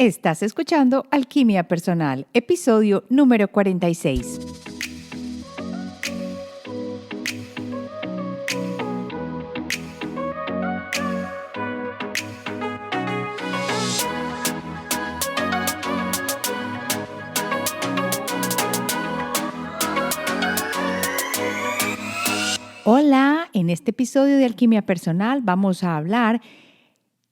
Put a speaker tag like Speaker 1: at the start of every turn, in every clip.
Speaker 1: Estás escuchando Alquimia Personal, episodio número 46. Hola, en este episodio de Alquimia Personal vamos a hablar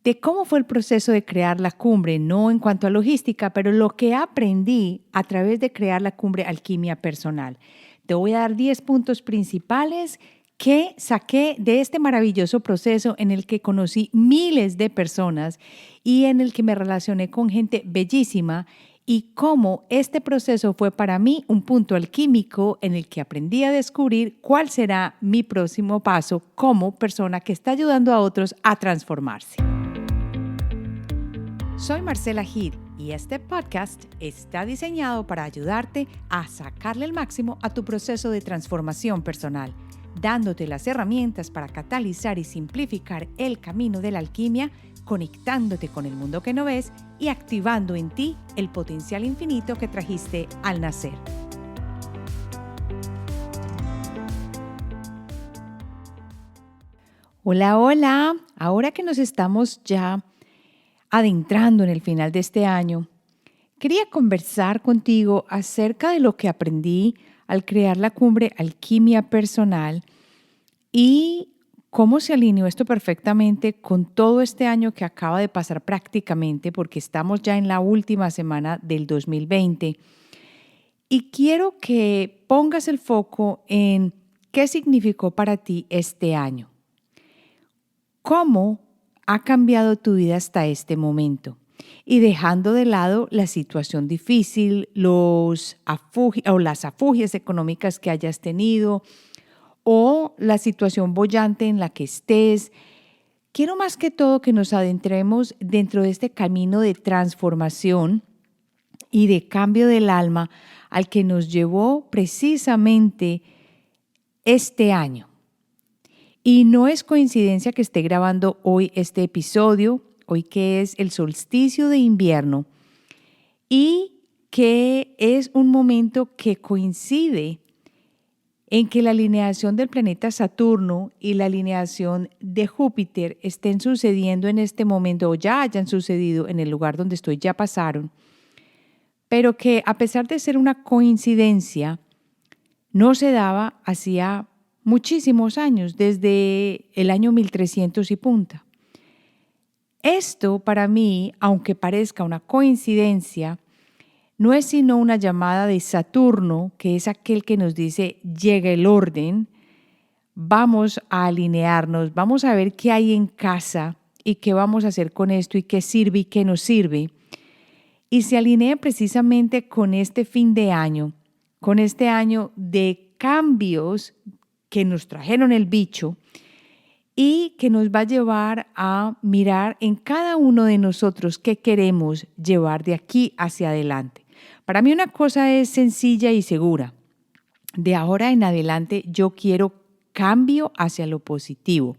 Speaker 1: de cómo fue el proceso de crear la cumbre, no en cuanto a logística, pero lo que aprendí a través de crear la cumbre Alquimia Personal. Te voy a dar 10 puntos principales que saqué de este maravilloso proceso en el que conocí miles de personas y en el que me relacioné con gente bellísima y cómo este proceso fue para mí un punto alquímico en el que aprendí a descubrir cuál será mi próximo paso como persona que está ayudando a otros a transformarse. Soy Marcela Gid y este podcast está diseñado para ayudarte a sacarle el máximo a tu proceso de transformación personal, dándote las herramientas para catalizar y simplificar el camino de la alquimia, conectándote con el mundo que no ves y activando en ti el potencial infinito que trajiste al nacer. Hola, hola. Ahora que nos estamos ya adentrando en el final de este año, quería conversar contigo acerca de lo que aprendí al crear la cumbre Alquimia Personal y cómo se alineó esto perfectamente con todo este año que acaba de pasar prácticamente, porque estamos ya en la última semana del 2020. Y quiero que pongas el foco en qué significó para ti este año. ¿Cómo ha cambiado tu vida hasta este momento? Y dejando de lado la situación difícil, las afugias económicas que hayas tenido o la situación boyante en la que estés, quiero más que todo que nos adentremos dentro de este camino de transformación y de cambio del alma al que nos llevó precisamente este año. Y no es coincidencia que esté grabando hoy este episodio, hoy que es el solsticio de invierno y que es un momento que coincide en que la alineación del planeta Saturno y la alineación de Júpiter estén sucediendo en este momento o ya hayan sucedido en el lugar donde estoy, ya pasaron, pero que a pesar de ser una coincidencia, no se daba hacía muchísimos años, desde el año 1300 y punta. Esto para mí, aunque parezca una coincidencia, no es sino una llamada de Saturno, que es aquel que nos dice, llega el orden, vamos a alinearnos, vamos a ver qué hay en casa y qué vamos a hacer con esto y qué sirve y qué no sirve. Y se alinea precisamente con este fin de año, con este año de cambios que nos trajeron el bicho y que nos va a llevar a mirar en cada uno de nosotros qué queremos llevar de aquí hacia adelante. Para mí una cosa es sencilla y segura. De ahora en adelante yo quiero cambio hacia lo positivo.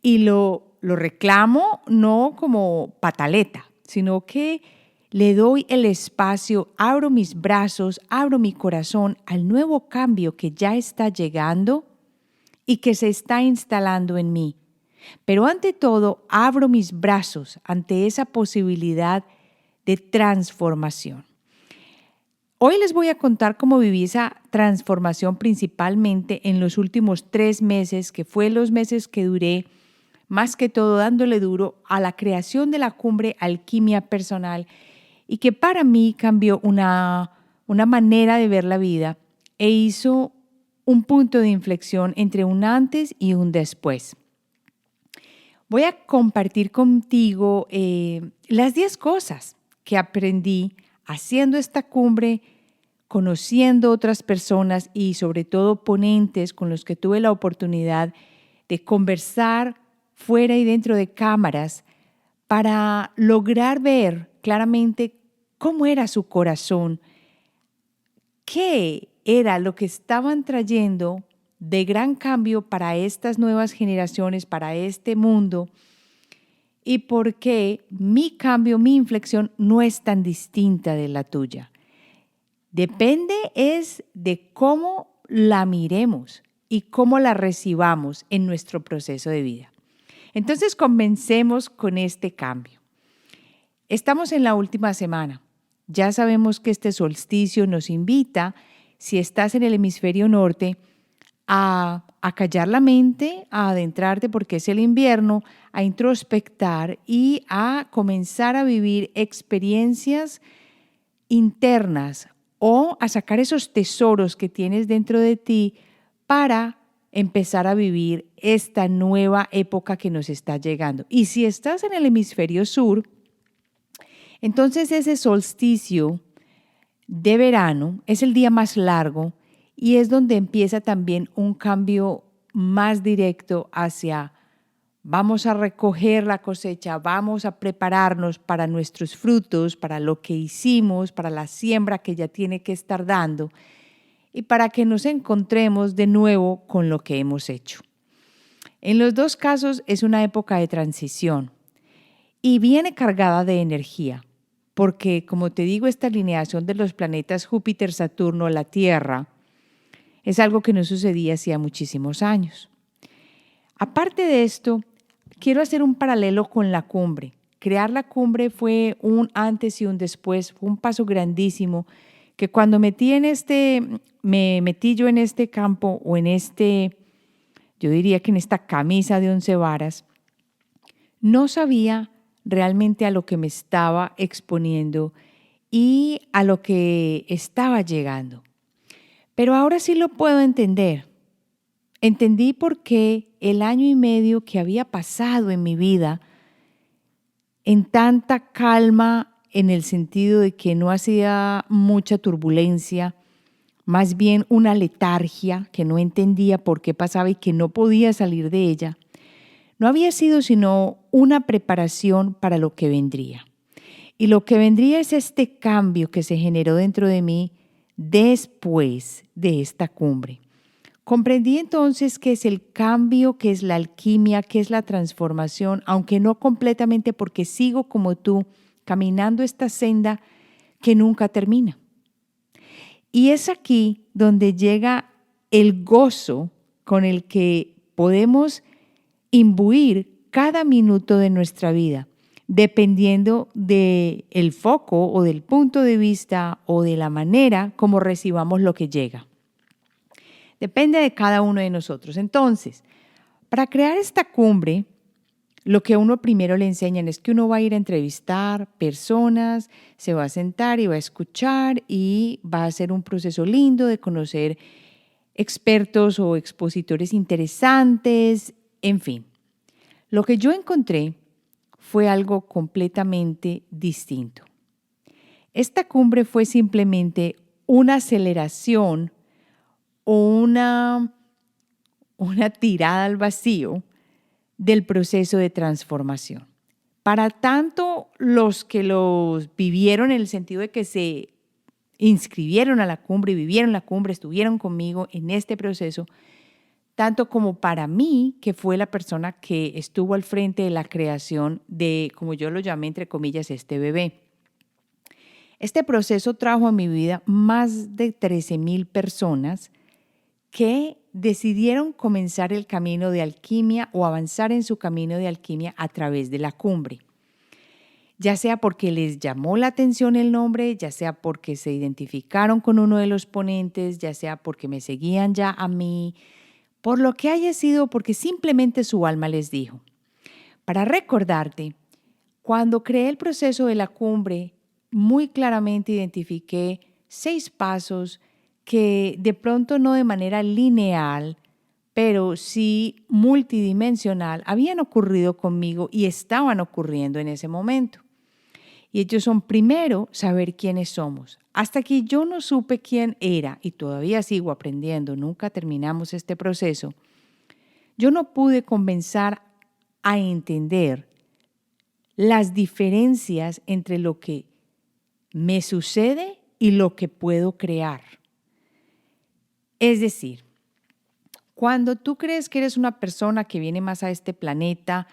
Speaker 1: Y lo reclamo no como pataleta, sino que le doy el espacio, abro mis brazos, abro mi corazón al nuevo cambio que ya está llegando y que se está instalando en mí. Pero ante todo, abro mis brazos ante esa posibilidad de transformación. Hoy les voy a contar cómo viví esa transformación principalmente en los últimos 3 meses, que fue los meses que duré más que todo dándole duro a la creación de la cumbre Alquimia Personal y que para mí cambió una manera de ver la vida e hizo un punto de inflexión entre un antes y un después. Voy a compartir contigo las 10 cosas que aprendí haciendo esta cumbre, conociendo otras personas y sobre todo ponentes con los que tuve la oportunidad de conversar fuera y dentro de cámaras para lograr ver claramente cómo era su corazón, qué era lo que estaban trayendo de gran cambio para estas nuevas generaciones, para este mundo y por qué mi cambio, mi inflexión no es tan distinta de la tuya. Depende es de cómo la miremos y cómo la recibamos en nuestro proceso de vida. Entonces comencemos con este cambio. Estamos en la última semana. Ya sabemos que este solsticio nos invita, si estás en el hemisferio norte, a callar la mente, a adentrarte porque es el invierno, a introspectar y a comenzar a vivir experiencias internas o a sacar esos tesoros que tienes dentro de ti para empezar a vivir esta nueva época que nos está llegando. Y si estás en el hemisferio sur, entonces ese solsticio de verano es el día más largo y es donde empieza también un cambio más directo hacia vamos a recoger la cosecha, vamos a prepararnos para nuestros frutos, para lo que hicimos, para la siembra que ya tiene que estar dando y para que nos encontremos de nuevo con lo que hemos hecho. En los dos casos es una época de transición y viene cargada de energía, porque como te digo, esta alineación de los planetas Júpiter, Saturno, la Tierra, es algo que no sucedía hacía muchísimos años. Aparte de esto, quiero hacer un paralelo con la cumbre. Crear la cumbre fue un antes y un después, fue un paso grandísimo que cuando me metí yo en este campo o yo diría que en esta camisa de 11 varas, no sabía realmente a lo que me estaba exponiendo y a lo que estaba llegando. Pero ahora sí lo puedo entender. Entendí por qué el año y medio que había pasado en mi vida, en tanta calma, en el sentido de que no hacía mucha turbulencia, más bien una letargia que no entendía por qué pasaba y que no podía salir de ella, no había sido sino una preparación para lo que vendría. Y lo que vendría es este cambio que se generó dentro de mí después de esta cumbre. Comprendí entonces qué es el cambio, qué es la alquimia, qué es la transformación, aunque no completamente porque sigo como tú caminando esta senda que nunca termina. Y es aquí donde llega el gozo con el que podemos imbuir cada minuto de nuestra vida, dependiendo del foco o del punto de vista o de la manera como recibamos lo que llega. Depende de cada uno de nosotros. Entonces, para crear esta cumbre, lo que a uno primero le enseñan es que uno va a ir a entrevistar personas, se va a sentar y va a escuchar y va a hacer un proceso lindo de conocer expertos o expositores interesantes, en fin. Lo que yo encontré fue algo completamente distinto. Esta cumbre fue simplemente una aceleración o una tirada al vacío del proceso de transformación. Para tanto los que los vivieron en el sentido de que se inscribieron a la cumbre, vivieron la cumbre, estuvieron conmigo en este proceso, tanto como para mí, que fue la persona que estuvo al frente de la creación de, como yo lo llamé, entre comillas, este bebé. Este proceso trajo a mi vida más de 13,000 personas que decidieron comenzar el camino de alquimia o avanzar en su camino de alquimia a través de la cumbre. Ya sea porque les llamó la atención el nombre, ya sea porque se identificaron con uno de los ponentes, ya sea porque me seguían ya a mí, por lo que haya sido, porque simplemente su alma les dijo. Para recordarte, cuando creé el proceso de la cumbre, muy claramente identifiqué 6 pasos que de pronto no de manera lineal, pero sí multidimensional, habían ocurrido conmigo y estaban ocurriendo en ese momento. Y ellos son, primero, saber quiénes somos. Hasta que yo no supe quién era, y todavía sigo aprendiendo, nunca terminamos este proceso, yo no pude comenzar a entender las diferencias entre lo que me sucede y lo que puedo crear. Es decir, cuando tú crees que eres una persona que viene más a este planeta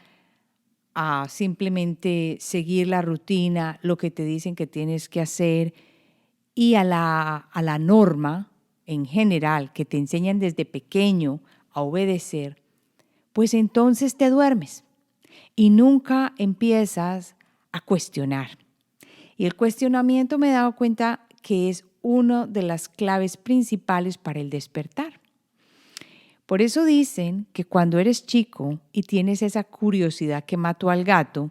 Speaker 1: a simplemente seguir la rutina, lo que te dicen que tienes que hacer y a la norma en general que te enseñan desde pequeño a obedecer, pues entonces te duermes y nunca empiezas a cuestionar. Y el cuestionamiento me he dado cuenta que es una de las claves principales para el despertar. Por eso dicen que cuando eres chico y tienes esa curiosidad que mató al gato,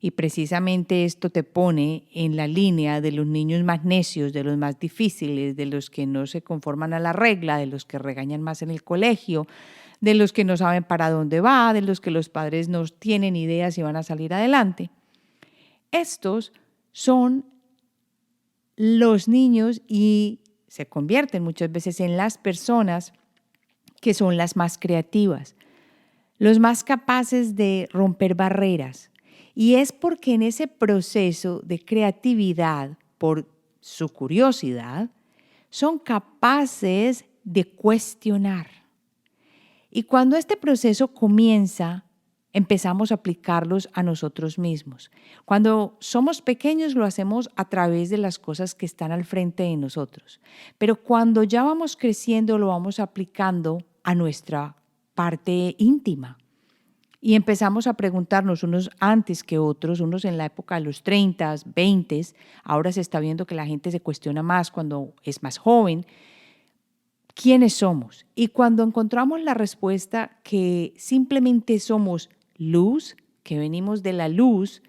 Speaker 1: y precisamente esto te pone en la línea de los niños más necios, de los más difíciles, de los que no se conforman a la regla, de los que regañan más en el colegio, de los que no saben para dónde va, de los que los padres no tienen idea si van a salir adelante. Estos son los niños y se convierten muchas veces en las personas que son las más creativas, los más capaces de romper barreras. Y es porque en ese proceso de creatividad, por su curiosidad, son capaces de cuestionar. Y cuando este proceso comienza, empezamos a aplicarlos a nosotros mismos. Cuando somos pequeños lo hacemos a través de las cosas que están al frente de nosotros. Pero cuando ya vamos creciendo lo vamos aplicando a nuestra parte íntima. Y empezamos a preguntarnos unos antes que otros, unos en la época de los 30, 20, ahora se está viendo que la gente se cuestiona más cuando es más joven, quiénes somos. Y cuando encontramos la respuesta que simplemente somos luz, que venimos de la luz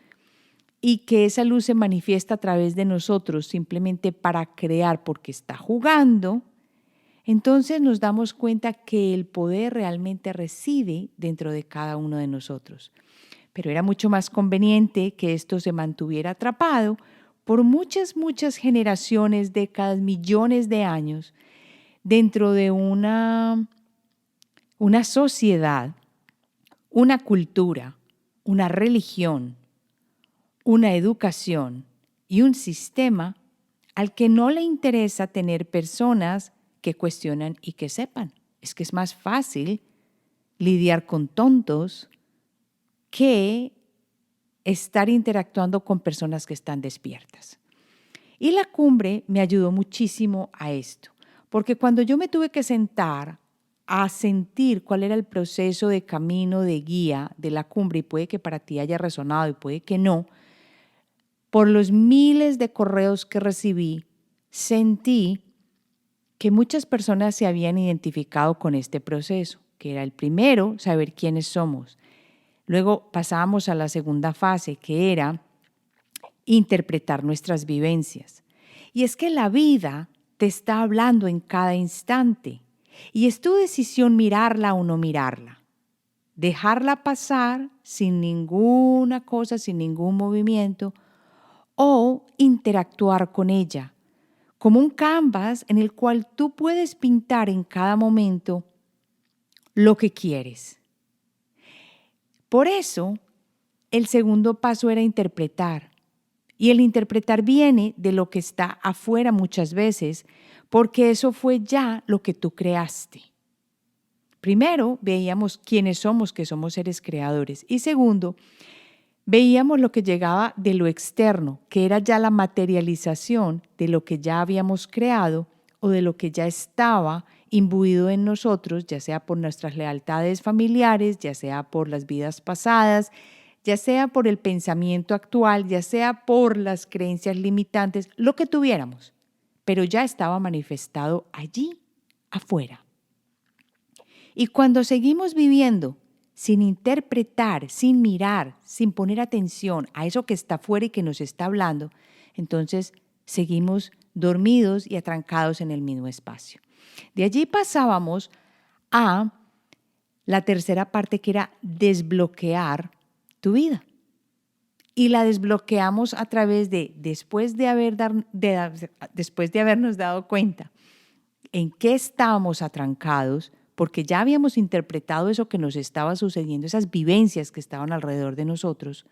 Speaker 1: y que esa luz se manifiesta a través de nosotros simplemente para crear porque está jugando, entonces nos damos cuenta que el poder realmente reside dentro de cada uno de nosotros. Pero era mucho más conveniente que esto se mantuviera atrapado por muchas, muchas generaciones, décadas, millones de años, dentro de una sociedad, una cultura, una religión, una educación y un sistema al que no le interesa tener personas que cuestionan y que sepan. Es que es más fácil lidiar con tontos que estar interactuando con personas que están despiertas. Y la cumbre me ayudó muchísimo a esto, porque cuando yo me tuve que sentar a sentir cuál era el proceso de camino, de guía de la cumbre, y puede que para ti haya resonado y puede que no, por los miles de correos que recibí, sentí que muchas personas se habían identificado con este proceso, que era el primero, saber quiénes somos. Luego pasábamos a la segunda fase, que era interpretar nuestras vivencias. Y es que la vida te está hablando en cada instante y es tu decisión mirarla o no mirarla. Dejarla pasar sin ninguna cosa, sin ningún movimiento o interactuar con ella como un canvas en el cual tú puedes pintar en cada momento lo que quieres. Por eso, el segundo paso era interpretar. Y el interpretar viene de lo que está afuera muchas veces, porque eso fue ya lo que tú creaste. Primero, veíamos quiénes somos, que somos seres creadores. Y segundo, veíamos lo que llegaba de lo externo, que era ya la materialización de lo que ya habíamos creado o de lo que ya estaba imbuido en nosotros, ya sea por nuestras lealtades familiares, ya sea por las vidas pasadas, ya sea por el pensamiento actual, ya sea por las creencias limitantes, lo que tuviéramos, pero ya estaba manifestado allí, afuera. Y cuando seguimos viviendo sin interpretar, sin mirar, sin poner atención a eso que está afuera y que nos está hablando, entonces seguimos dormidos y atrancados en el mismo espacio. De allí pasábamos a la tercera parte, que era desbloquear tu vida. Y la desbloqueamos a través de, después de habernos dado cuenta en qué estábamos atrancados, porque ya habíamos interpretado eso que nos estaba sucediendo, esas vivencias que estaban alrededor de nosotros.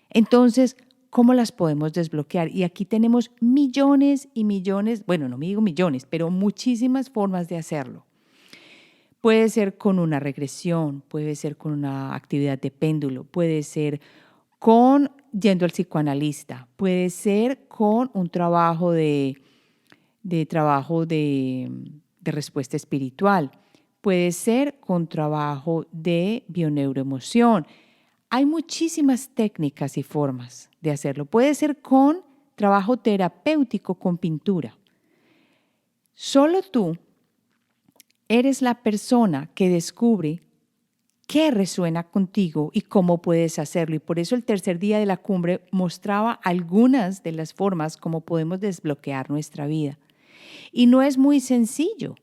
Speaker 1: Entonces, ¿cómo las podemos desbloquear? Y aquí tenemos millones y millones, bueno, no me digo millones, pero muchísimas formas de hacerlo. Puede ser con una regresión, puede ser con una actividad de péndulo, puede ser con yendo al psicoanalista, puede ser con un trabajo de respuesta espiritual, puede ser con trabajo de bioneuroemoción. Hay muchísimas técnicas y formas de hacerlo. Puede ser con trabajo terapéutico con pintura. Solo tú eres la persona que descubre qué resuena contigo y cómo puedes hacerlo. Y por eso el tercer día de la cumbre mostraba algunas de las formas como podemos desbloquear nuestra vida. Y no es muy sencillo,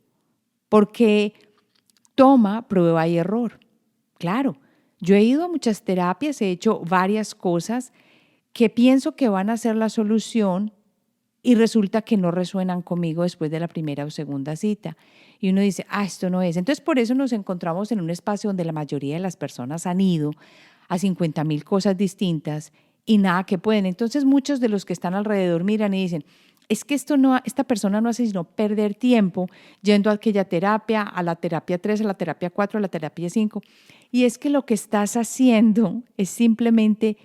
Speaker 1: porque toma prueba y error. Claro, yo he ido a muchas terapias, he hecho varias cosas que pienso que van a ser la solución y resulta que no resuenan conmigo después de la primera o segunda cita. Y uno dice, esto no es. Entonces, por eso nos encontramos en un espacio donde la mayoría de las personas han ido a 50,000 cosas distintas y nada que pueden. Entonces, muchos de los que están alrededor miran y dicen, es que esta persona no hace sino perder tiempo yendo a aquella terapia, a la terapia 3, a la terapia 4, a la terapia 5. Y es que lo que estás haciendo es simplemente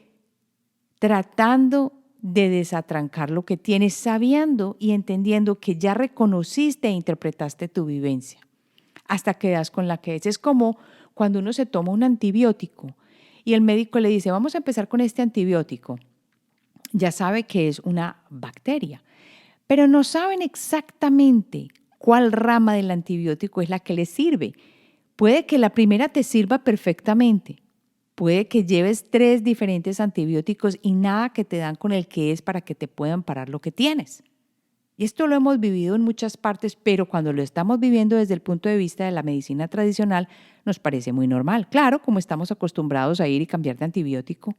Speaker 1: tratando de desatrancar lo que tienes, sabiendo y entendiendo que ya reconociste e interpretaste tu vivencia, hasta que das con la que es. Es como cuando uno se toma un antibiótico y el médico le dice, vamos a empezar con este antibiótico. Ya sabe que es una bacteria, pero no saben exactamente cuál rama del antibiótico es la que le sirve. Puede que la primera te sirva perfectamente. Puede que lleves 3 diferentes antibióticos y nada que te dan con el que es para que te puedan parar lo que tienes. Y esto lo hemos vivido en muchas partes, pero cuando lo estamos viviendo desde el punto de vista de la medicina tradicional, nos parece muy normal. Claro, como estamos acostumbrados a ir y cambiar de antibiótico.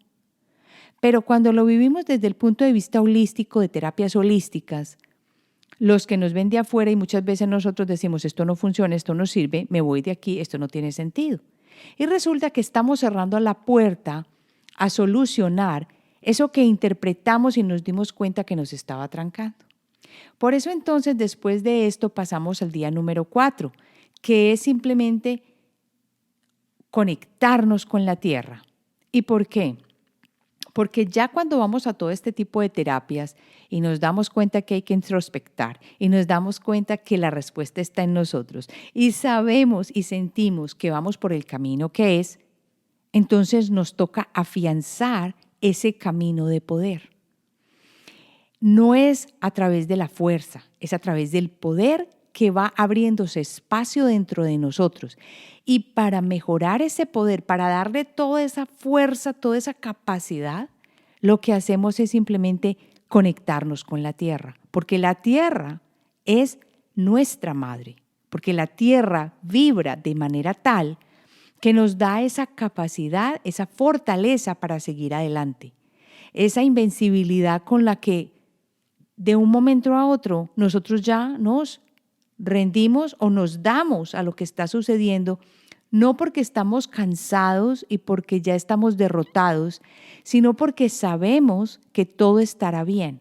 Speaker 1: Pero cuando lo vivimos desde el punto de vista holístico, de terapias holísticas, los que nos ven de afuera y muchas veces nosotros decimos, esto no funciona, esto no sirve, me voy de aquí, esto no tiene sentido. Y resulta que estamos cerrando la puerta a solucionar eso que interpretamos y nos dimos cuenta que nos estaba trancando. Por eso entonces después de esto pasamos al día número 4, que es simplemente conectarnos con la tierra. ¿Y por qué? Porque ya cuando vamos a todo este tipo de terapias y nos damos cuenta que hay que introspectar y nos damos cuenta que la respuesta está en nosotros y sabemos y sentimos que vamos por el camino que es, entonces nos toca afianzar ese camino de poder. No es a través de la fuerza, es a través del poder que va abriéndose espacio dentro de nosotros. Y para mejorar ese poder, para darle toda esa fuerza, toda esa capacidad, lo que hacemos es simplemente conectarnos con la tierra, porque la tierra es nuestra madre, porque la tierra vibra de manera tal que nos da esa capacidad, esa fortaleza para seguir adelante, esa invencibilidad con la que de un momento a otro nosotros ya nos rendimos o nos damos a lo que está sucediendo, no porque estamos cansados y porque ya estamos derrotados, sino porque sabemos que todo estará bien.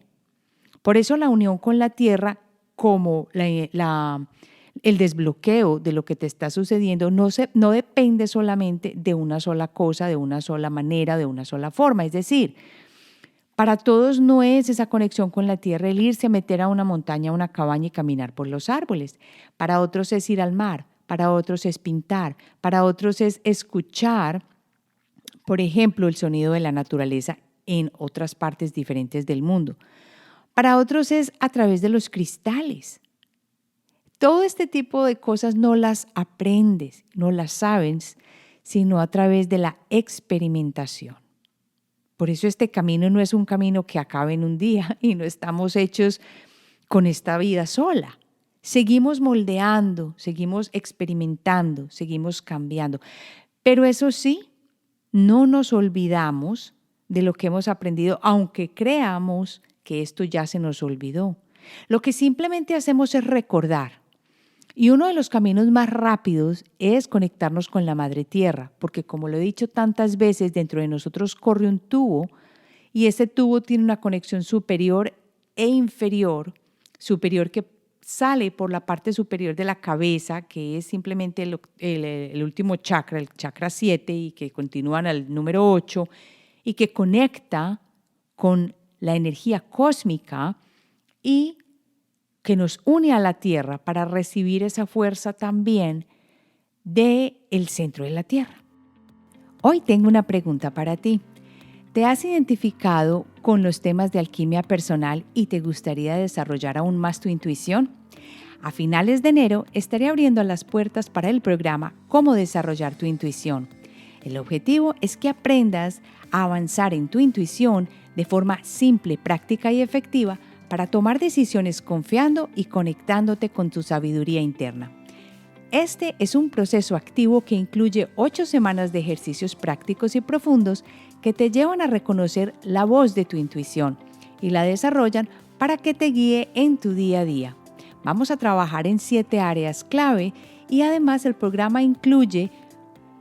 Speaker 1: Por eso la unión con la tierra, como el desbloqueo de lo que te está sucediendo, no depende solamente de una sola cosa, de una sola manera, de una sola forma. Es decir, para todos no es esa conexión con la tierra el irse a meter a una montaña, a una cabaña y caminar por los árboles. Para otros es ir al mar, para otros es pintar, para otros es escuchar, por ejemplo, el sonido de la naturaleza en otras partes diferentes del mundo. Para otros es a través de los cristales. Todo este tipo de cosas no las aprendes, no las sabes, sino a través de la experimentación. Por eso este camino no es un camino que acabe en un día y no estamos hechos con esta vida sola. Seguimos moldeando, seguimos experimentando, seguimos cambiando. Pero eso sí, no nos olvidamos de lo que hemos aprendido, aunque creamos que esto ya se nos olvidó. Lo que simplemente hacemos es recordar. Y uno de los caminos más rápidos es conectarnos con la Madre Tierra, porque como lo he dicho tantas veces, dentro de nosotros corre un tubo y ese tubo tiene una conexión superior e inferior, superior que sale por la parte superior de la cabeza, que es simplemente el último chakra, el chakra 7, y que continúan al número 8, y que conecta con la energía cósmica y que nos une a la Tierra para recibir esa fuerza también del centro de la Tierra. Hoy tengo una pregunta para ti. ¿Te has identificado con los temas de alquimia personal y te gustaría desarrollar aún más tu intuición? A finales de enero estaré abriendo las puertas para el programa Cómo desarrollar tu intuición. El objetivo es que aprendas a avanzar en tu intuición de forma simple, práctica y efectiva para tomar decisiones confiando y conectándote con tu sabiduría interna. Este es un proceso activo que incluye 8 semanas de ejercicios prácticos y profundos que te llevan a reconocer la voz de tu intuición y la desarrollan para que te guíe en tu día a día. Vamos a trabajar en 7 áreas clave y además el programa incluye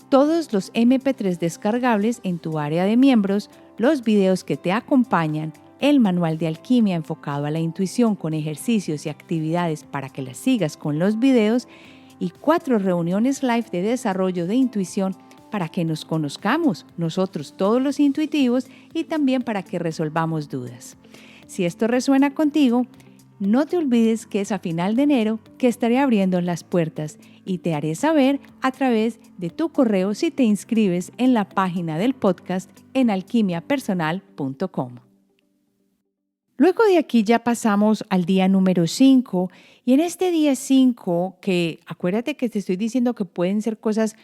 Speaker 1: todos los MP3 descargables en tu área de miembros, los videos que te acompañan, el manual de alquimia enfocado a la intuición con ejercicios y actividades para que las sigas con los videos y 4 reuniones live de desarrollo de intuición para que nos conozcamos nosotros todos los intuitivos y también para que resolvamos dudas. Si esto resuena contigo, no te olvides que es a final de enero que estaré abriendo las puertas y te haré saber a través de tu correo si te inscribes en la página del podcast en alquimiapersonal.com. Luego de aquí ya pasamos al día número 5 y en este día 5, que acuérdate que te estoy diciendo que pueden ser cosas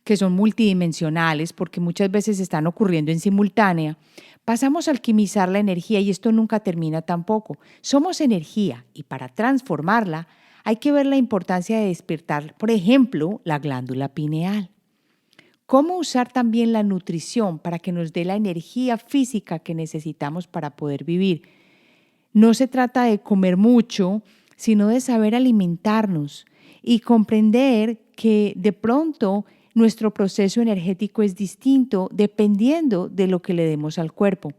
Speaker 1: que son multidimensionales porque muchas veces están ocurriendo en simultánea, pasamos a alquimizar la energía y esto nunca termina tampoco. Somos energía y para transformarla hay que ver la importancia de despertar, por ejemplo, la glándula pineal. Cómo usar también la nutrición para que nos dé la energía física que necesitamos para poder vivir. No se trata de comer mucho, sino de saber alimentarnos y comprender que de pronto nuestro proceso energético es distinto dependiendo de lo que le demos al cuerpo.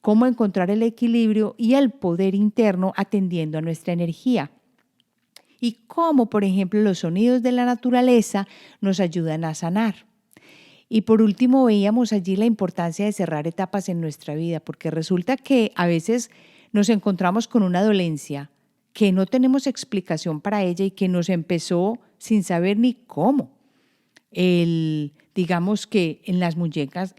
Speaker 1: Cómo encontrar el equilibrio y el poder interno atendiendo a nuestra energía. Y cómo, por ejemplo, los sonidos de la naturaleza nos ayudan a sanar. Y por último, veíamos allí la importancia de cerrar etapas en nuestra vida, porque resulta que a veces nos encontramos con una dolencia que no tenemos explicación para ella y que nos empezó sin saber ni cómo. Digamos que en las muñecas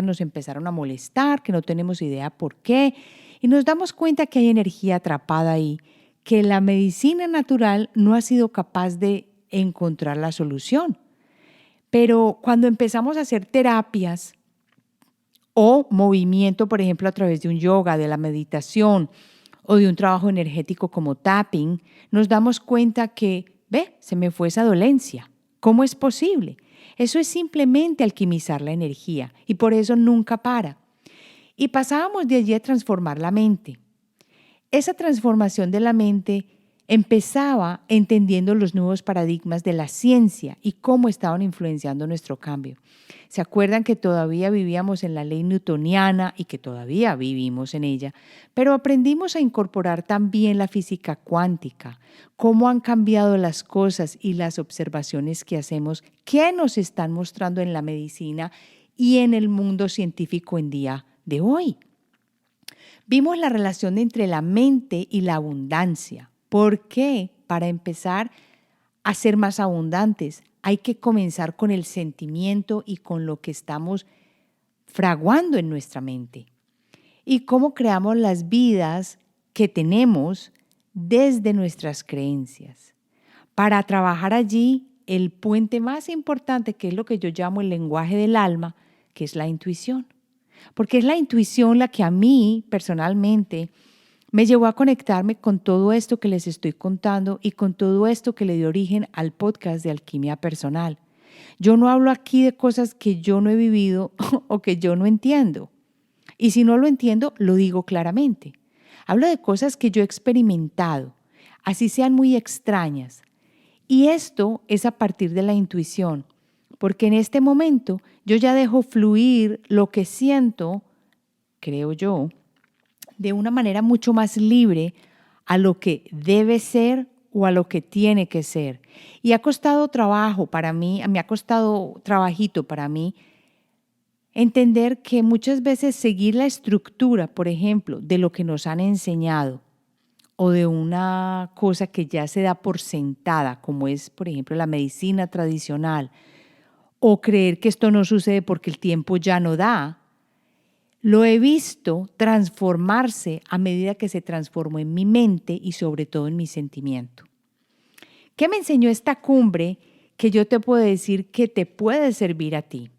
Speaker 1: nos empezaron a molestar, que no tenemos idea por qué, y nos damos cuenta que hay energía atrapada ahí, que la medicina natural no ha sido capaz de encontrar la solución. Pero cuando empezamos a hacer terapias o movimiento, por ejemplo, a través de un yoga, de la meditación o de un trabajo energético como tapping, nos damos cuenta que, se me fue esa dolencia. ¿Cómo es posible? Eso es simplemente alquimizar la energía y por eso nunca para. Y pasábamos de allí a transformar la mente. Esa transformación de la mente empezaba entendiendo los nuevos paradigmas de la ciencia y cómo estaban influenciando nuestro cambio. ¿Se acuerdan que todavía vivíamos en la ley newtoniana y que todavía vivimos en ella? Pero aprendimos a incorporar también la física cuántica, cómo han cambiado las cosas y las observaciones que hacemos, qué nos están mostrando en la medicina y en el mundo científico en día de hoy. Vimos la relación entre la mente y la abundancia. ¿Por qué? Para empezar a ser más abundantes, hay que comenzar con el sentimiento y con lo que estamos fraguando en nuestra mente. Y cómo creamos las vidas que tenemos desde nuestras creencias. Para trabajar allí, el puente más importante, que es lo que yo llamo el lenguaje del alma, que es la intuición. Porque es la intuición la que a mí personalmente me llevó a conectarme con todo esto que les estoy contando y con todo esto que le dio origen al podcast de Alquimia Personal. Yo no hablo aquí de cosas que yo no he vivido o que yo no entiendo. Y si no lo entiendo, lo digo claramente. Hablo de cosas que yo he experimentado, así sean muy extrañas. Y esto es a partir de la intuición, porque en este momento yo ya dejo fluir lo que siento, creo yo, de una manera mucho más libre a lo que debe ser o a lo que tiene que ser. Y ha costado trabajo para mí, me ha costado trabajito para mí entender que muchas veces seguir la estructura, por ejemplo, de lo que nos han enseñado o de una cosa que ya se da por sentada, como es, por ejemplo, la medicina tradicional, o creer que esto no sucede porque el tiempo ya no da, lo he visto transformarse a medida que se transformó en mi mente y sobre todo en mi sentimiento. ¿Qué me enseñó esta cumbre que yo te puedo decir que te puede servir a ti?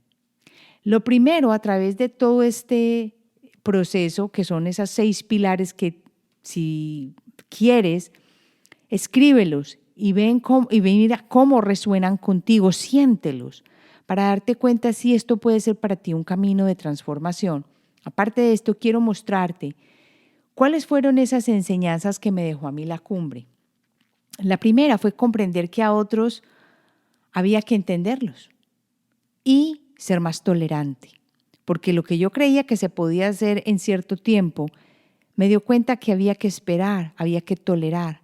Speaker 1: Lo primero, a través de todo este proceso, que son esas 6 pilares que si quieres, escríbelos y mira cómo resuenan contigo, siéntelos, para darte cuenta si esto puede ser para ti un camino de transformación. Aparte de esto, quiero mostrarte cuáles fueron esas enseñanzas que me dejó a mí la cumbre. La primera fue comprender que a otros había que entenderlos y ser más tolerante, porque lo que yo creía que se podía hacer en cierto tiempo, me dio cuenta que había que esperar, había que tolerar.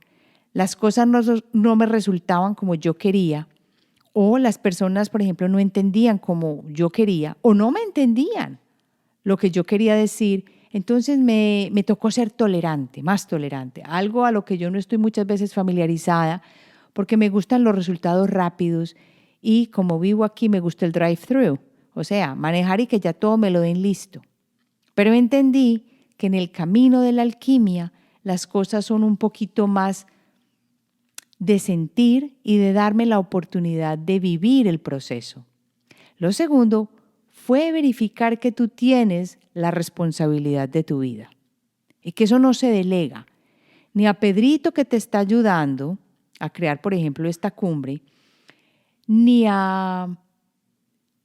Speaker 1: Las cosas no me resultaban como yo quería, o las personas, por ejemplo, no entendían como yo quería, o no me entendían lo que yo quería decir. Entonces me tocó ser tolerante, más tolerante, algo a lo que yo no estoy muchas veces familiarizada, porque me gustan los resultados rápidos y como vivo aquí me gusta el drive-thru, o sea, manejar y que ya todo me lo den listo. Pero entendí que en el camino de la alquimia las cosas son un poquito más de sentir y de darme la oportunidad de vivir el proceso. Lo segundo fue verificar que tú tienes la responsabilidad de tu vida y que eso no se delega ni a Pedrito que te está ayudando a crear, por ejemplo, esta cumbre, ni a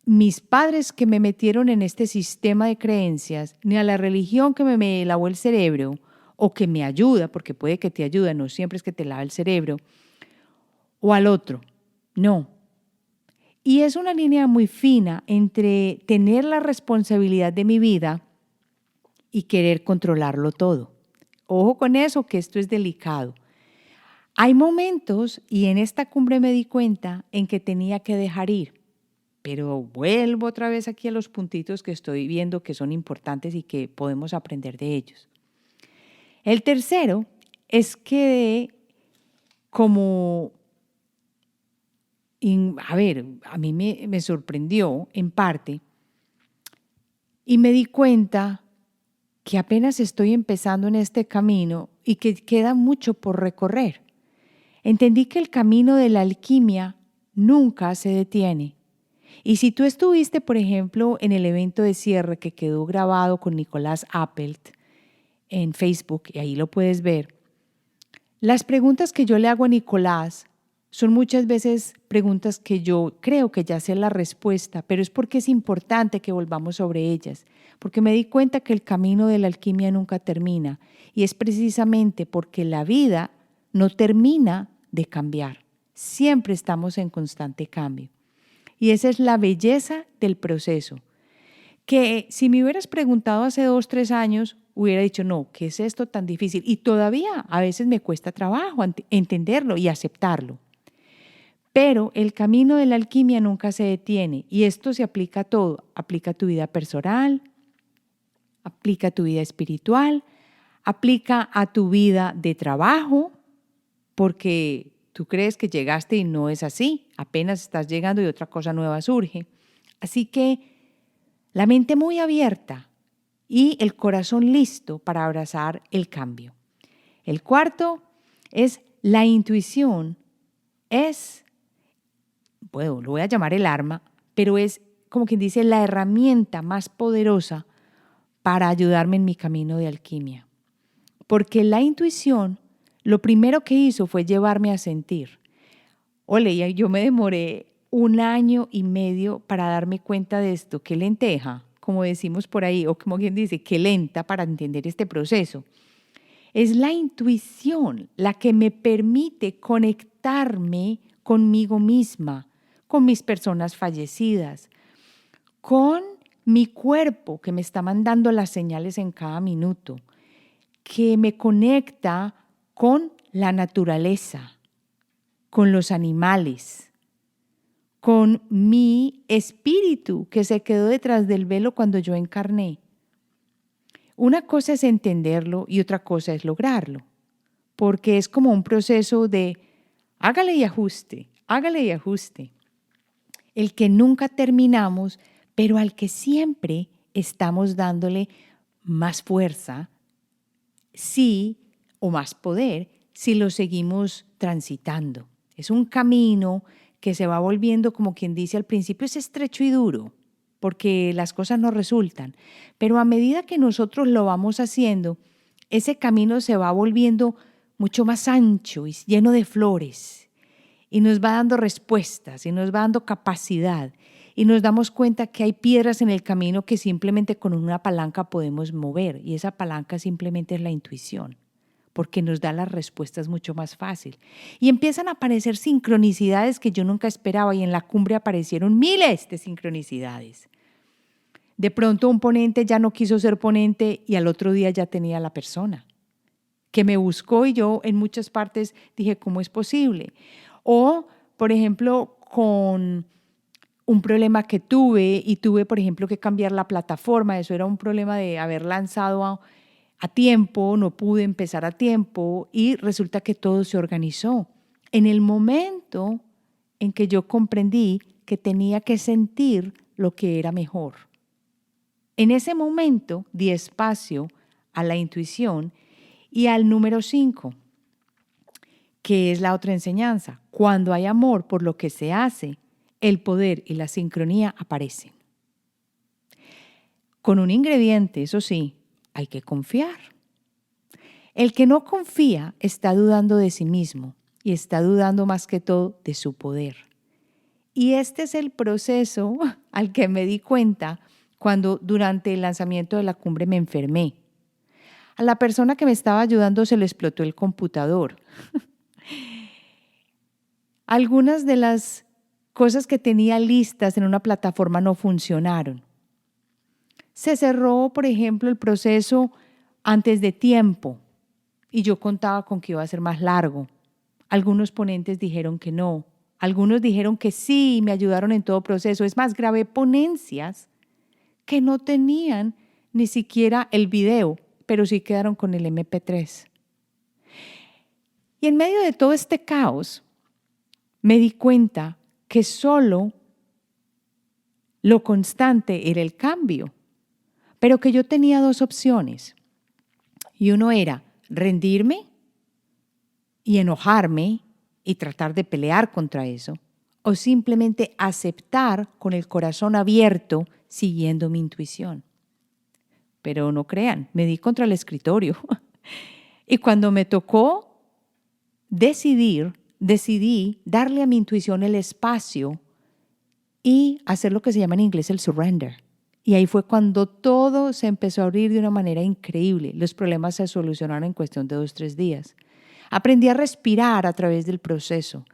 Speaker 1: mis padres que me metieron en este sistema de creencias, ni a la religión que me lavó el cerebro o que me ayuda, porque puede que te ayude, no siempre es que te lava el cerebro, o al otro. No. Y es una línea muy fina entre tener la responsabilidad de mi vida y querer controlarlo todo. Ojo con eso, que esto es delicado. Hay momentos, y en esta cumbre me di cuenta, en que tenía que dejar ir. Pero vuelvo otra vez aquí a los puntitos que estoy viendo que son importantes y que podemos aprender de ellos. El tercero es que como, a mí me sorprendió en parte y me di cuenta que apenas estoy empezando en este camino y que queda mucho por recorrer. Entendí que el camino de la alquimia nunca se detiene. Y si tú estuviste, por ejemplo, en el evento de cierre que quedó grabado con Nicolás Appelt en Facebook, y ahí lo puedes ver, las preguntas que yo le hago a Nicolás son muchas veces preguntas que yo creo que ya sé la respuesta, pero es porque es importante que volvamos sobre ellas, porque me di cuenta que el camino de la alquimia nunca termina, y es precisamente porque la vida no termina de cambiar. Siempre estamos en constante cambio. Y esa es la belleza del proceso. Que si me hubieras preguntado hace 2, 3 años, hubiera dicho, no, ¿qué es esto tan difícil? Y todavía a veces me cuesta trabajo entenderlo y aceptarlo. Pero el camino de la alquimia nunca se detiene y esto se aplica a todo. Aplica a tu vida personal, aplica a tu vida espiritual, aplica a tu vida de trabajo, porque tú crees que llegaste y no es así, apenas estás llegando y otra cosa nueva surge. Así que la mente muy abierta y el corazón listo para abrazar el cambio. El cuarto es la intuición. Lo voy a llamar el arma, pero es como quien dice la herramienta más poderosa para ayudarme en mi camino de alquimia. Porque la intuición lo primero que hizo fue llevarme a sentir. Ole, yo me demoré 1 año y medio para darme cuenta de esto. Qué lenteja, como decimos por ahí, o como quien dice, qué lenta para entender este proceso. Es la intuición la que me permite conectarme conmigo misma, con mis personas fallecidas, con mi cuerpo que me está mandando las señales en cada minuto, que me conecta con la naturaleza, con los animales, con mi espíritu que se quedó detrás del velo cuando yo encarné. Una cosa es entenderlo y otra cosa es lograrlo, porque es como un proceso de hágale y ajuste, hágale y ajuste, el que nunca terminamos, pero al que siempre estamos dándole más fuerza, sí, o más poder, si lo seguimos transitando. Es un camino que se va volviendo, como quien dice al principio, es estrecho y duro, porque las cosas no resultan. Pero a medida que nosotros lo vamos haciendo, ese camino se va volviendo mucho más ancho y lleno de flores, y nos va dando respuestas, y nos va dando capacidad, y nos damos cuenta que hay piedras en el camino que simplemente con una palanca podemos mover, y esa palanca simplemente es la intuición, porque nos da las respuestas mucho más fácil. Y empiezan a aparecer sincronicidades que yo nunca esperaba, y en la cumbre aparecieron miles de sincronicidades. De pronto un ponente ya no quiso ser ponente y al otro día ya tenía la persona que me buscó, y yo en muchas partes dije, ¿cómo es posible? O, por ejemplo, con un problema que tuve, y tuve, por ejemplo, que cambiar la plataforma. Eso era un problema de haber lanzado a tiempo, no pude empezar a tiempo, y resulta que todo se organizó. En el momento en que yo comprendí que tenía que sentir lo que era mejor. En ese momento di espacio a la intuición y al número 5, que es la otra enseñanza. Cuando hay amor por lo que se hace, el poder y la sincronía aparecen. Con un ingrediente, eso sí, hay que confiar. El que no confía está dudando de sí mismo y está dudando más que todo de su poder. Y este es el proceso al que me di cuenta cuando durante el lanzamiento de la cumbre me enfermé. A la persona que me estaba ayudando se le explotó el computador. Algunas de las cosas que tenía listas en una plataforma no funcionaron. Se cerró, por ejemplo, el proceso antes de tiempo y yo contaba con que iba a ser más largo. Algunos ponentes dijeron que no. Algunos dijeron que sí y me ayudaron en todo proceso. Es más, grabé ponencias que no tenían ni siquiera el video, pero sí quedaron con el MP3. Y en medio de todo este caos, me di cuenta que solo lo constante era el cambio, pero que yo tenía dos opciones. Y uno era rendirme y enojarme y tratar de pelear contra eso, o simplemente aceptar con el corazón abierto siguiendo mi intuición. Pero no crean, me di contra el escritorio. Y cuando me tocó decidí darle a mi intuición el espacio y hacer lo que se llama en inglés el surrender. Y ahí fue cuando todo se empezó a abrir de una manera increíble. Los problemas se solucionaron en cuestión de 2-3 días. Aprendí a respirar a través del proceso.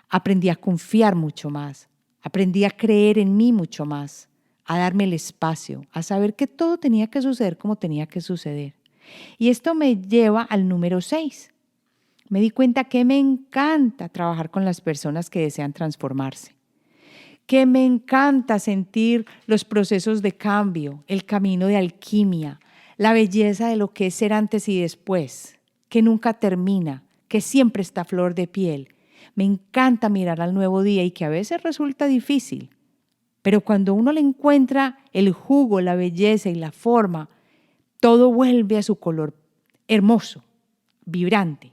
Speaker 1: Aprendí a confiar mucho más. Aprendí a creer en mí mucho más. A darme el espacio. A saber que todo tenía que suceder como tenía que suceder. Y esto me lleva al número 6. Me di cuenta que me encanta trabajar con las personas que desean transformarse. Que me encanta sentir los procesos de cambio, el camino de alquimia, la belleza de lo que es ser antes y después, que nunca termina, que siempre está a flor de piel. Me encanta mirar al nuevo día y que a veces resulta difícil, pero cuando uno le encuentra el jugo, la belleza y la forma, todo vuelve a su color hermoso, vibrante.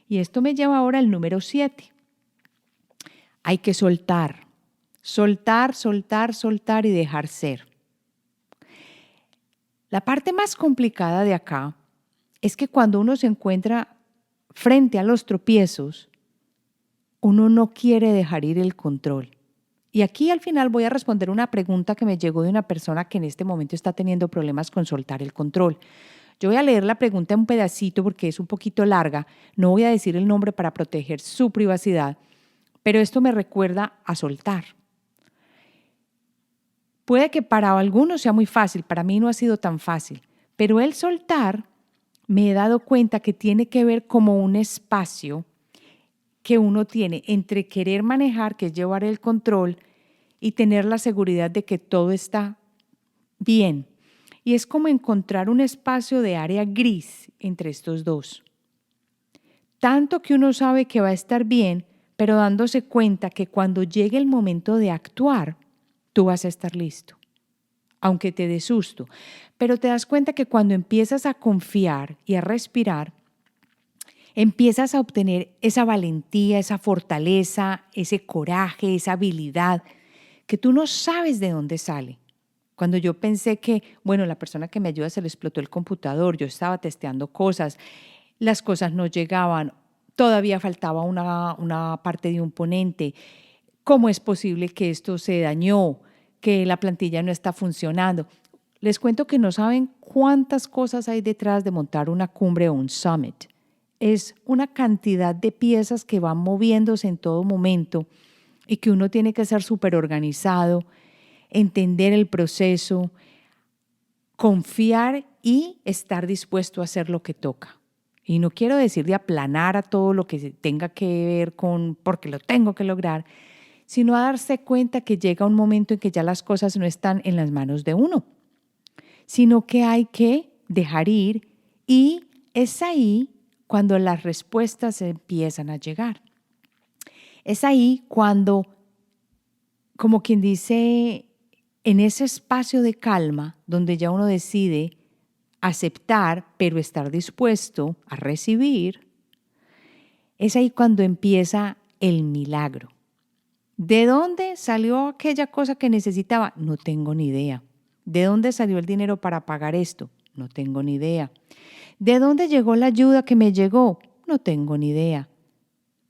Speaker 1: Y esto me lleva ahora al número 7. Hay que soltar. Soltar, soltar, soltar y dejar ser. La parte más complicada de acá es que cuando uno se encuentra frente a los tropiezos, uno no quiere dejar ir el control. Y aquí al final voy a responder una pregunta que me llegó de una persona que en este momento está teniendo problemas con soltar el control. Yo voy a leer la pregunta en un pedacito porque es un poquito larga. No voy a decir el nombre para proteger su privacidad, pero esto me recuerda a soltar. Puede que para algunos sea muy fácil, para mí no ha sido tan fácil, pero el soltar me he dado cuenta que tiene que ver como un espacio que uno tiene entre querer manejar, que es llevar el control, y tener la seguridad de que todo está bien. Y es como encontrar un espacio de área gris entre estos dos. Tanto que uno sabe que va a estar bien, pero dándose cuenta que cuando llegue el momento de actuar, tú vas a estar listo, aunque te dé susto. Pero te das cuenta que cuando empiezas a confiar y a respirar, empiezas a obtener esa valentía, esa fortaleza, ese coraje, esa habilidad que tú no sabes de dónde sale. Cuando yo pensé que, bueno, la persona que me ayuda se le explotó el computador, yo estaba testeando cosas, las cosas no llegaban, todavía faltaba una parte de un ponente. ¿Cómo es posible que esto se dañó, que la plantilla no está funcionando? Les cuento que no saben cuántas cosas hay detrás de montar una cumbre o un summit. Es una cantidad de piezas que van moviéndose en todo momento y que uno tiene que ser súper organizado, entender el proceso, confiar y estar dispuesto a hacer lo que toca. Y no quiero decir de aplanar a todo lo que tenga que ver con porque lo tengo que lograr, sino a darse cuenta que llega un momento en que ya las cosas no están en las manos de uno, sino que hay que dejar ir y es ahí cuando las respuestas empiezan a llegar. Es ahí cuando, como quien dice, en ese espacio de calma donde ya uno decide aceptar, pero estar dispuesto a recibir, es ahí cuando empieza el milagro. ¿De dónde salió aquella cosa que necesitaba? No tengo ni idea. ¿De dónde salió el dinero para pagar esto? No tengo ni idea. ¿De dónde llegó la ayuda que me llegó? No tengo ni idea.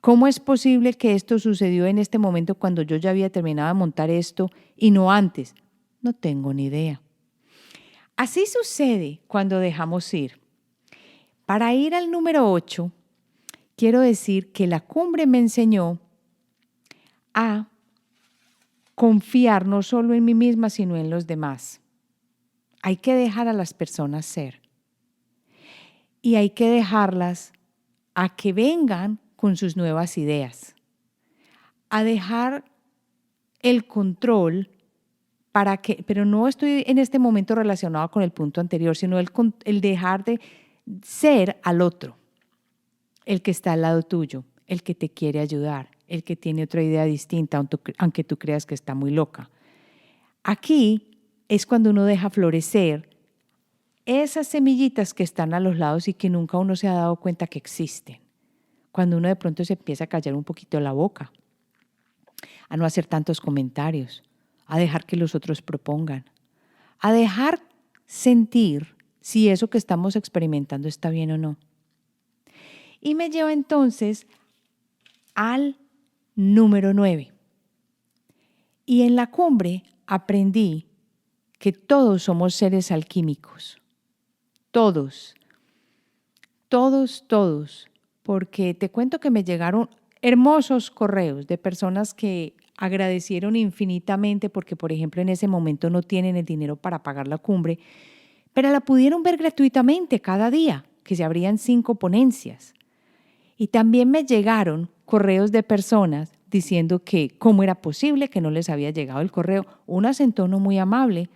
Speaker 1: ¿Cómo es posible que esto sucedió en este momento cuando yo ya había terminado de montar esto y no antes? No tengo ni idea. Así sucede cuando dejamos ir. Para ir al número 8, quiero decir que la cumbre me enseñó a confiar no solo en mí misma, sino en los demás. Hay que dejar a las personas ser. Y hay que dejarlas a que vengan con sus nuevas ideas. A dejar el control para que, pero no estoy en este momento relacionado con el punto anterior, sino el dejar de ser al otro, el que está al lado tuyo, el que te quiere ayudar, el que tiene otra idea distinta, aunque tú creas que está muy loca. Aquí es cuando uno deja florecer esas semillitas que están a los lados y que nunca uno se ha dado cuenta que existen. Cuando uno de pronto se empieza a callar un poquito la boca, a no hacer tantos comentarios, a dejar que los otros propongan, a dejar sentir si eso que estamos experimentando está bien o no. Y me lleva entonces al número 9. Y en la cumbre aprendí que todos somos seres alquímicos. Todos, porque te cuento que me llegaron hermosos correos de personas que agradecieron infinitamente porque, por ejemplo, en ese momento no tienen el dinero para pagar la cumbre, pero la pudieron ver gratuitamente cada día, que se abrían 5 ponencias. Y también me llegaron correos de personas diciendo que cómo era posible que no les había llegado el correo, unas en tono muy amable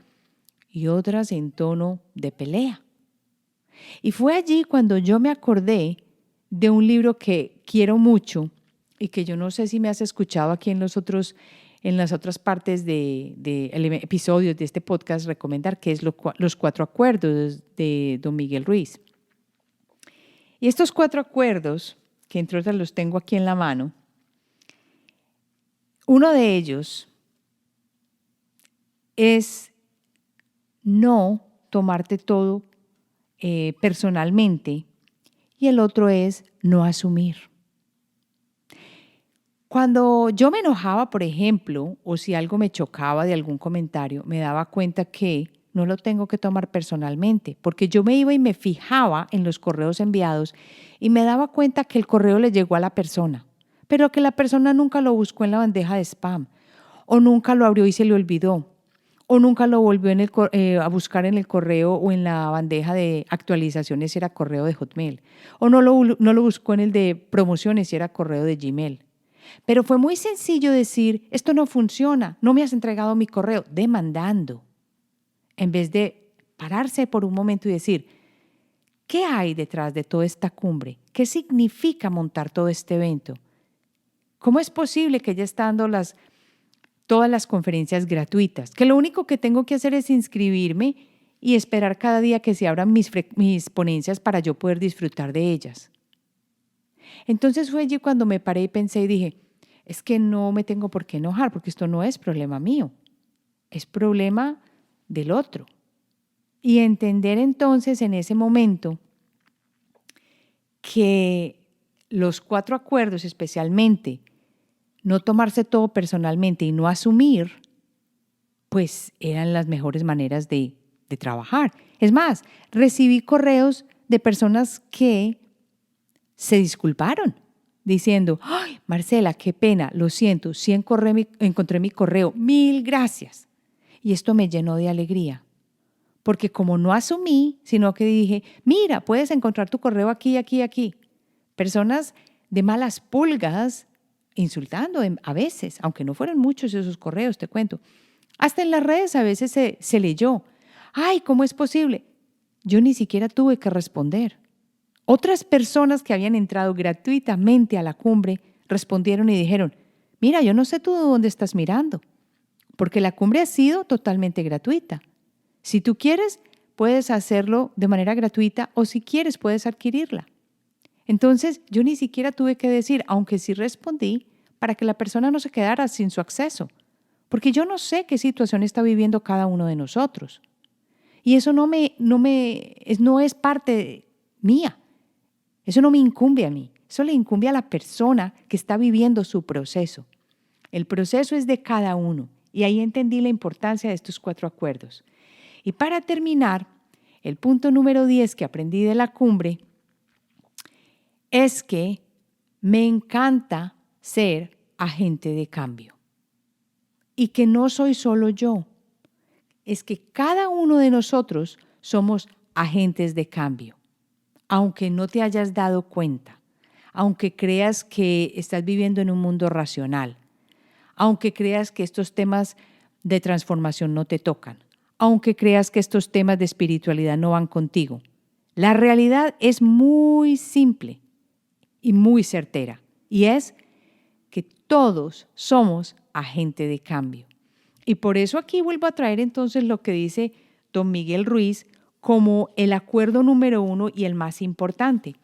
Speaker 1: y otras en tono de pelea. Y fue allí cuando yo me acordé de un libro que quiero mucho y que yo no sé si me has escuchado aquí en las otras partes de episodios de este podcast recomendar, que es Los 4 Acuerdos de don Miguel Ruiz. Y estos 4 acuerdos, que entre otras los tengo aquí en la mano, uno de ellos es no tomarte todo personalmente y el otro es no asumir. Cuando yo me enojaba, por ejemplo, o si algo me chocaba de algún comentario, me daba cuenta que no lo tengo que tomar personalmente, porque yo me iba y me fijaba en los correos enviados y me daba cuenta que el correo le llegó a la persona, pero que la persona nunca lo buscó en la bandeja de spam, o nunca lo abrió y se le olvidó, o nunca lo volvió a buscar en el correo o en la bandeja de actualizaciones si era correo de Hotmail, o no lo buscó en el de promociones si era correo de Gmail. Pero fue muy sencillo decir, esto no funciona, no me has entregado mi correo, demandando, en vez de pararse por un momento y decir, ¿qué hay detrás de toda esta cumbre? ¿Qué significa montar todo este evento? ¿Cómo es posible que ella está dando todas las conferencias gratuitas? Que lo único que tengo que hacer es inscribirme y esperar cada día que se abran mis ponencias para yo poder disfrutar de ellas. Entonces fue allí cuando me paré y pensé y dije, es que no me tengo por qué enojar porque esto no es problema mío, es problema del otro. Y entender entonces en ese momento que los 4 acuerdos, especialmente no tomarse todo personalmente y no asumir, pues eran las mejores maneras de trabajar. Es más, recibí correos de personas que se disculparon diciendo, ay, Marcela, qué pena, lo siento, sí encontré mi correo, 1000 gracias. Y esto me llenó de alegría, porque como no asumí, sino que dije, mira, puedes encontrar tu correo aquí, aquí, aquí. Personas de malas pulgas insultando a veces, aunque no fueran muchos esos correos, te cuento. Hasta en las redes a veces se leyó, ay, ¿cómo es posible? Yo ni siquiera tuve que responder. Otras personas que habían entrado gratuitamente a la cumbre respondieron y dijeron, mira, yo no sé tú dónde estás mirando, porque la cumbre ha sido totalmente gratuita. Si tú quieres, puedes hacerlo de manera gratuita o si quieres, puedes adquirirla. Entonces, yo ni siquiera tuve que decir, aunque sí respondí, para que la persona no se quedara sin su acceso, porque yo no sé qué situación está viviendo cada uno de nosotros. Y eso no es parte mía. Eso no me incumbe a mí, eso le incumbe a la persona que está viviendo su proceso. El proceso es de cada uno y ahí entendí la importancia de estos 4 acuerdos. Y para terminar, el punto número 10 que aprendí de la cumbre es que me encanta ser agente de cambio y que no soy solo yo, es que cada uno de nosotros somos agentes de cambio, aunque no te hayas dado cuenta, aunque creas que estás viviendo en un mundo racional, aunque creas que estos temas de transformación no te tocan, aunque creas que estos temas de espiritualidad no van contigo. La realidad es muy simple y muy certera, y es que todos somos agente de cambio. Y por eso aquí vuelvo a traer entonces lo que dice don Miguel Ruiz como el acuerdo número 1 y el más importante.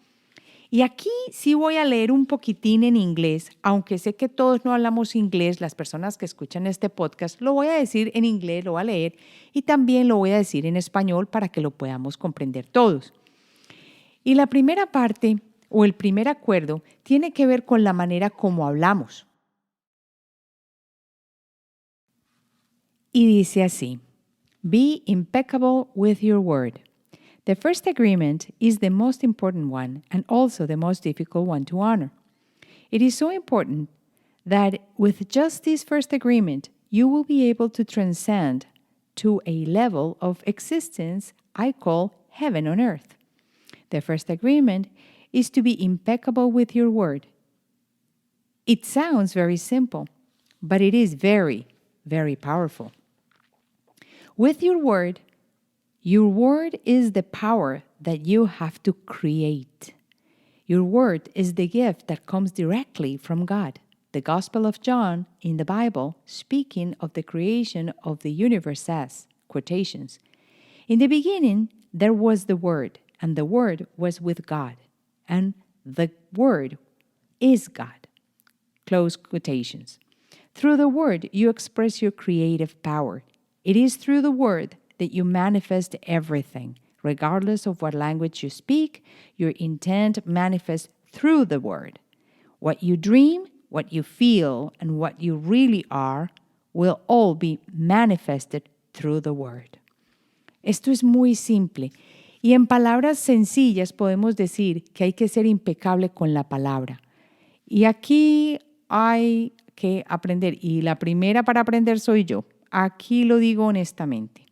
Speaker 1: Y aquí sí voy a leer un poquitín en inglés, aunque sé que todos no hablamos inglés, las personas que escuchan este podcast, lo voy a decir en inglés, lo voy a leer y también lo voy a decir en español para que lo podamos comprender todos. Y la primera parte o el primer acuerdo tiene que ver con la manera como hablamos. Y dice así, be impeccable with your word. The first agreement is the most important one and also the most difficult one to honor. It is so important that with just this first agreement, you will be able to transcend to a level of existence I call heaven on earth. The first agreement is to be impeccable with your word. It sounds very simple, but it is very, very powerful. With your word is the power that you have to create. Your word is the gift that comes directly from God. The Gospel of John in the Bible, speaking of the creation of the universe, says, quotations, in the beginning there was the Word, and the Word was with God, and the Word is God. Close quotations. Through the Word, you express your creative power. It is through the Word that you manifest everything. Regardless of what language you speak, your intent manifests through the Word. What you dream, what you feel, and what you really are will all be manifested through the Word. Esto es muy simple. Y en palabras sencillas podemos decir que hay que ser impecable con la palabra. Y aquí hay que aprender. Y la primera para aprender soy yo. aquí lo digo honestamente.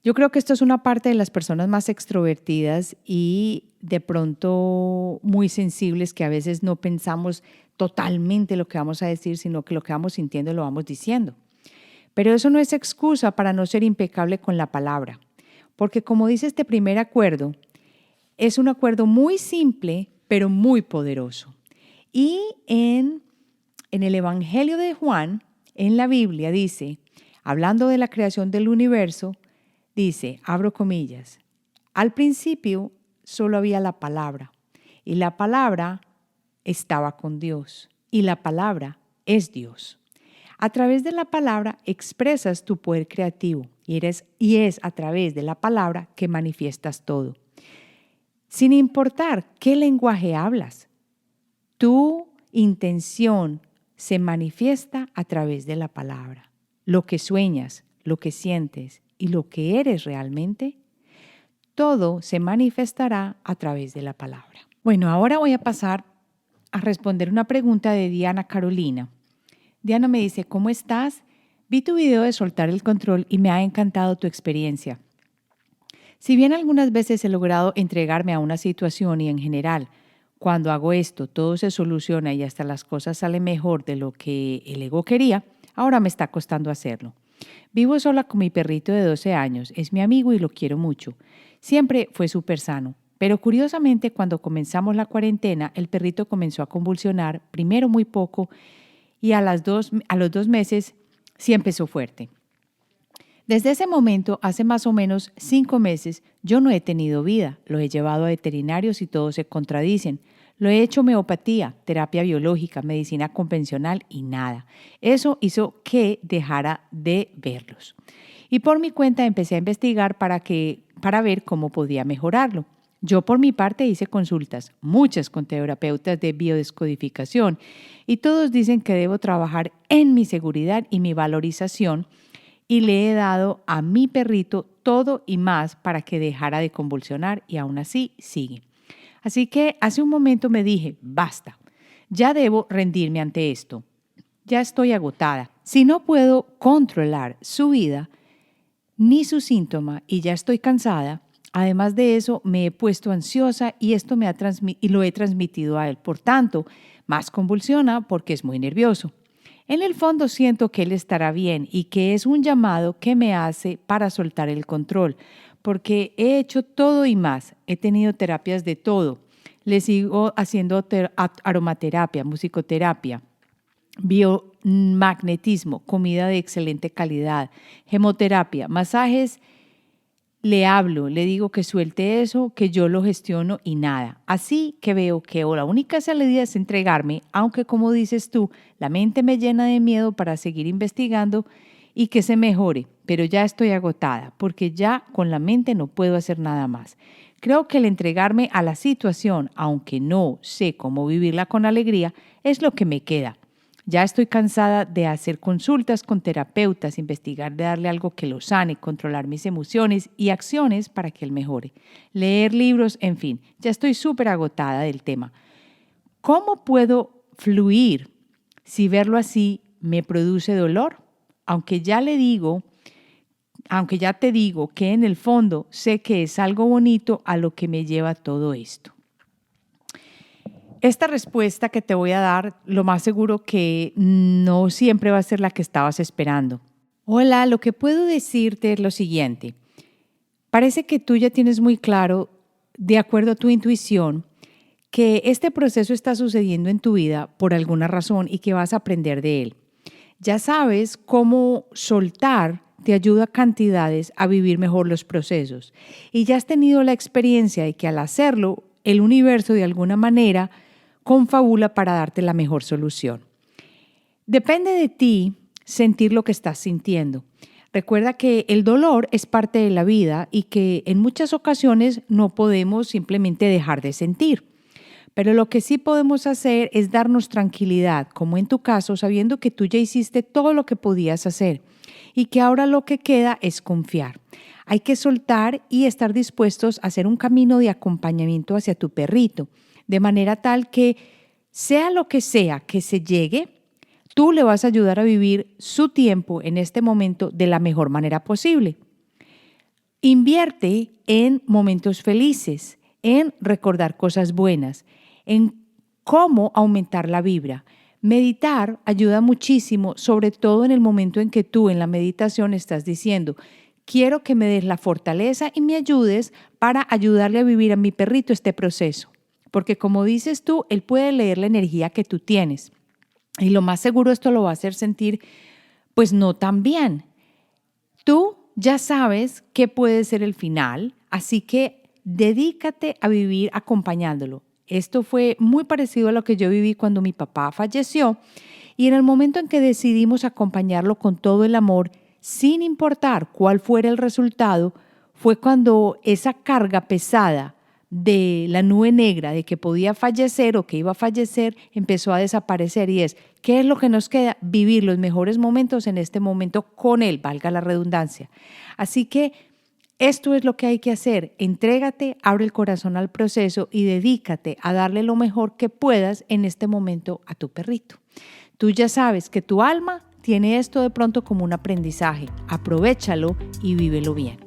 Speaker 1: Yo creo que esto es una parte de las personas más extrovertidas y de pronto muy sensibles que a veces no pensamos totalmente lo que vamos a decir, sino que lo que vamos sintiendo lo vamos diciendo. Pero eso no es excusa para no ser impecable con la palabra, porque como dice este primer acuerdo, es un acuerdo muy simple, pero muy poderoso. Y en el Evangelio de Juan, en la Biblia, dice, hablando de la creación del universo, dice, abro comillas, al principio solo había la palabra, y la palabra estaba con Dios, y la palabra es Dios. A través de la palabra expresas tu poder creativo y es a través de la palabra que manifiestas todo. Sin importar qué lenguaje hablas, tu intención se manifiesta a través de la palabra. Lo que sueñas, lo que sientes y lo que eres realmente, todo se manifestará a través de la palabra. Bueno, ahora voy a pasar a responder una pregunta de Diana Carolina. Diana me dice, ¿cómo estás? Vi tu video de soltar el control y me ha encantado tu experiencia. Si bien algunas veces he logrado entregarme a una situación y en general, cuando hago esto, todo se soluciona y hasta las cosas salen mejor de lo que el ego quería, ahora me está costando hacerlo. Vivo sola con mi perrito de 12 años, es mi amigo y lo quiero mucho. Siempre fue súper sano, pero curiosamente cuando comenzamos la cuarentena, el perrito comenzó a convulsionar, primero muy poco y a los 2 meses sí empezó fuerte. Desde ese momento, hace más o menos 5 meses, yo no he tenido vida. Lo he llevado a veterinarios y todos se contradicen. Lo he hecho homeopatía, terapia biológica, medicina convencional y nada. Eso hizo que dejara de verlos. Y por mi cuenta empecé a investigar para ver cómo podía mejorarlo. Yo por mi parte hice consultas, muchas con terapeutas de biodescodificación, y todos dicen que debo trabajar en mi seguridad y mi valorización, y le he dado a mi perrito todo y más para que dejara de convulsionar y aún así sigue. Así que hace un momento me dije, basta, ya debo rendirme ante esto. Ya estoy agotada. Si no puedo controlar su vida ni su síntoma y ya estoy cansada, además de eso me he puesto ansiosa y esto y lo he transmitido a él. Por tanto, más convulsiona porque es muy nervioso. En el fondo siento que él estará bien y que es un llamado que me hace para soltar el control, porque he hecho todo y más. He tenido terapias de todo. Le sigo haciendo aromaterapia, musicoterapia, biomagnetismo, comida de excelente calidad, hemoterapia, masajes. Le hablo, le digo que suelte eso, que yo lo gestiono y nada. Así que veo que la única salida es entregarme, aunque como dices tú, la mente me llena de miedo para seguir investigando y que se mejore, pero ya estoy agotada porque ya con la mente no puedo hacer nada más. Creo que el entregarme a la situación, aunque no sé cómo vivirla con alegría, es lo que me queda. Ya estoy cansada de hacer consultas con terapeutas, investigar de darle algo que lo sane, controlar mis emociones y acciones para que él mejore, leer libros, en fin, ya estoy súper agotada del tema. ¿Cómo puedo fluir si verlo así me produce dolor? Aunque ya te digo que en el fondo sé que es algo bonito a lo que me lleva todo esto. Esta respuesta que te voy a dar, lo más seguro que no siempre va a ser la que estabas esperando. Hola, lo que puedo decirte es lo siguiente. Parece que tú ya tienes muy claro, de acuerdo a tu intuición, que este proceso está sucediendo en tu vida por alguna razón y que vas a aprender de él. Ya sabes cómo soltar te ayuda a cantidades a vivir mejor los procesos. Y ya has tenido la experiencia de que al hacerlo, el universo de alguna manera confabula para darte la mejor solución. Depende de ti sentir lo que estás sintiendo. Recuerda que el dolor es parte de la vida y que en muchas ocasiones no podemos simplemente dejar de sentir. Pero lo que sí podemos hacer es darnos tranquilidad, como en tu caso, sabiendo que tú ya hiciste todo lo que podías hacer y que ahora lo que queda es confiar. Hay que soltar y estar dispuestos a hacer un camino de acompañamiento hacia tu perrito, de manera tal que sea lo que sea que se llegue, tú le vas a ayudar a vivir su tiempo en este momento de la mejor manera posible. Invierte en momentos felices, en recordar cosas buenas, en cómo aumentar la vibra. Meditar ayuda muchísimo, sobre todo en el momento en que tú en la meditación estás diciendo, quiero que me des la fortaleza y me ayudes para ayudarle a vivir a mi perrito este proceso. Porque como dices tú, él puede leer la energía que tú tienes. Y lo más seguro esto lo va a hacer sentir, pues no tan bien. Tú ya sabes qué puede ser el final, así que dedícate a vivir acompañándolo. Esto fue muy parecido a lo que yo viví cuando mi papá falleció y en el momento en que decidimos acompañarlo con todo el amor, sin importar cuál fuera el resultado, fue cuando esa carga pesada de la nube negra de que podía fallecer o que iba a fallecer empezó a desaparecer y es, ¿qué es lo que nos queda? Vivir los mejores momentos en este momento con él, valga la redundancia. Así que esto es lo que hay que hacer. Entrégate, abre el corazón al proceso y dedícate a darle lo mejor que puedas en este momento a tu perrito. Tú ya sabes que tu alma tiene esto de pronto como un aprendizaje. Aprovéchalo y vívelo bien.